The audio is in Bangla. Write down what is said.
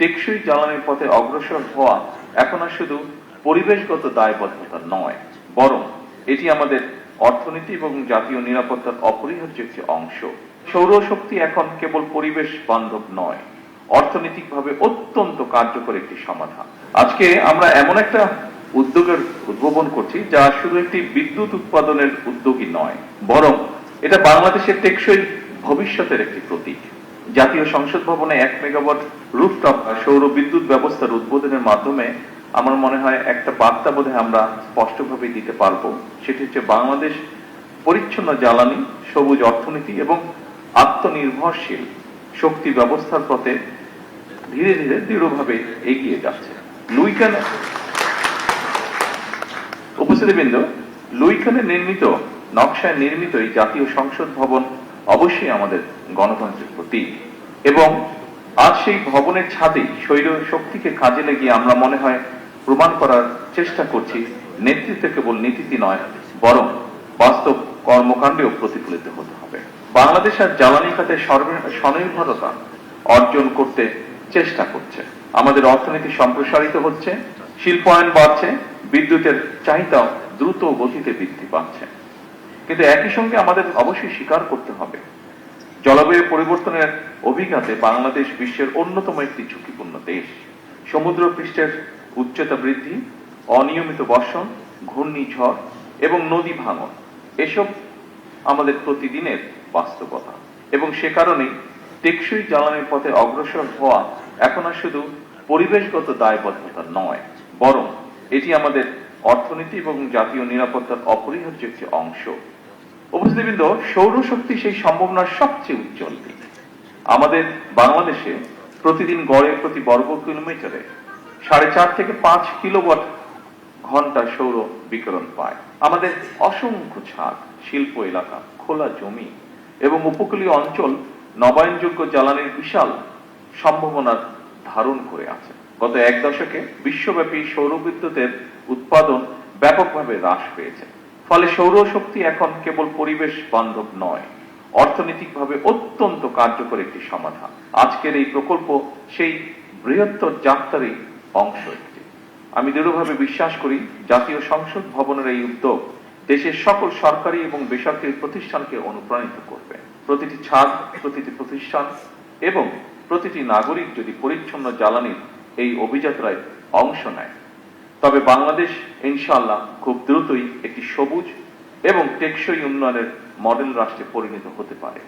টেকসই জ্বালানির পথে অগ্রসর হওয়া এখন আর শুধু পরিবেশগত দায়বদ্ধতা নয়, বরং এটি আমাদের অর্থনীতি এবং জাতীয় নিরাপত্তার অপরিহার্য একটি অংশ। সৌরশক্তি এখন কেবল পরিবেশ বান্ধব নয়, অর্থনৈতিকভাবে অত্যন্ত কার্যকর একটি সমাধান। আজকে আমরা এমন একটা উদ্যোগের উদ্ভাবন করছি যা শুধু একটি বিদ্যুৎ উৎপাদনের উদ্যোগই নয়, বরং এটা বাংলাদেশের টেকসই ভবিষ্যতের একটি প্রতীক। জাতীয় সংসদ ভবনে 1 মেগাওয়াট রুফটপ সৌর বিদ্যুৎ ব্যবস্থার উদ্বোধনের মাধ্যমে আমার মনে হয় একটা বার্তা বোধহয় আমরা স্পষ্টভাবে দিতে পারবো। সেটি হচ্ছে বাংলাদেশ পরিচ্ছন্ন জ্বালানি, সবুজ অর্থনীতি এবং আত্মনির্ভরশীল শক্তি ব্যবস্থার পথে ধীরে ধীরে দৃঢ়ভাবে এগিয়ে যাচ্ছে। উপস্থিতিবৃন্দ, লুইখানে নির্মিত নকশায় নির্মিত এই জাতীয় সংসদ ভবন অবশ্যই আমাদের গণতন্ত্রের প্রতীক, এবং আজ সেই ভবনের ছাদেই সৌর শক্তিকে কাজে লাগিয়ে আমরা মনে হয় প্রমাণ করার চেষ্টা করছি নেতৃত্ব কেবল নীতিতে নয়, বরং বাস্তব কর্মকাণ্ডেও প্রতিফলিত হতে হবে। বাংলাদেশ আর জ্বালানি খাতে স্বনির্ভরতা অর্জন করতে চেষ্টা করছে। আমাদের অর্থনীতি সম্প্রসারিত হচ্ছে, শিল্পায়ন বাড়ছে, বিদ্যুতের চাহিদাও দ্রুত গতিতে বৃদ্ধি পাচ্ছে। কিন্তু একই সঙ্গে আমাদের অবশ্যই স্বীকার করতে হবে, জলবায়ু পরিবর্তনের অভিঘাতে বাংলাদেশ বিশ্বের অন্যতম একটি ঝুঁকিপূর্ণ দেশ। সমুদ্র পৃষ্ঠের উচ্চতা বৃদ্ধি, অনিয়মিত বর্ষণ, ঘূর্ণিঝড় এবং নদী ভাঙন এসব আমাদের প্রতিদিনের বাস্তবতা, এবং সে কারণেই টেকসই জ্বালানির পথে অগ্রসর হওয়া এখন আর শুধু পরিবেশগত দায়বদ্ধতা নয়, বরং এটি আমাদের অর্থনীতি এবং জাতীয় নিরাপত্তার অপরিহার্য একটি অংশ। উপস্থিতিবৃন্দ, সৌরশক্তি সেই সম্ভাবনার সবচেয়ে উজ্জ্বল দিক। আমাদের বাংলাদেশে প্রতিদিন গড়ে প্রতি বর্গ কিলোমিটারে 4.5 থেকে 5 কিলোওয়াট ঘন্টা সৌর বিকিরণ পায়। আমাদের অসংখ্য ছাদ, শিল্প এলাকা, খোলা জমি এবং উপকূলীয় অঞ্চল নবায়নযোগ্য জ্বালানির বিশাল সম্ভাবনার ধারণ করে আছে। গত 1 দশকে বিশ্বব্যাপী সৌর বিদ্যুতের উৎপাদন ব্যাপকভাবে হ্রাস পেয়েছে। ফলে সৌরশক্তি এখন কেবল পরিবেশ বান্ধব নয়, অর্থনৈতিকভাবে অত্যন্ত কার্যকর একটি সমাধান। আজকের এই প্রকল্প সেই বৃহত্তর যাত্রারই অংশ একটি। আমি দৃঢ়ভাবে বিশ্বাস করি জাতীয় সংসদ ভবনের এই উদ্যোগ দেশের সকল সরকারি এবং বেসরকারি প্রতিষ্ঠানকে অনুপ্রাণিত করবে। প্রতিটি ছাদ, প্রতিটি প্রতিষ্ঠান এবং প্রতিটি নাগরিক যদি পরিচ্ছন্ন জ্বালানির এই অভিযাত্রায় অংশ নেয়, তবে বাংলাদেশ ইনশাআল্লাহ খুব দ্রুতই একটি সবুজ এবং টেকসই উন্নয়নের মডেল রাষ্ট্রে পরিণত হতে পারে।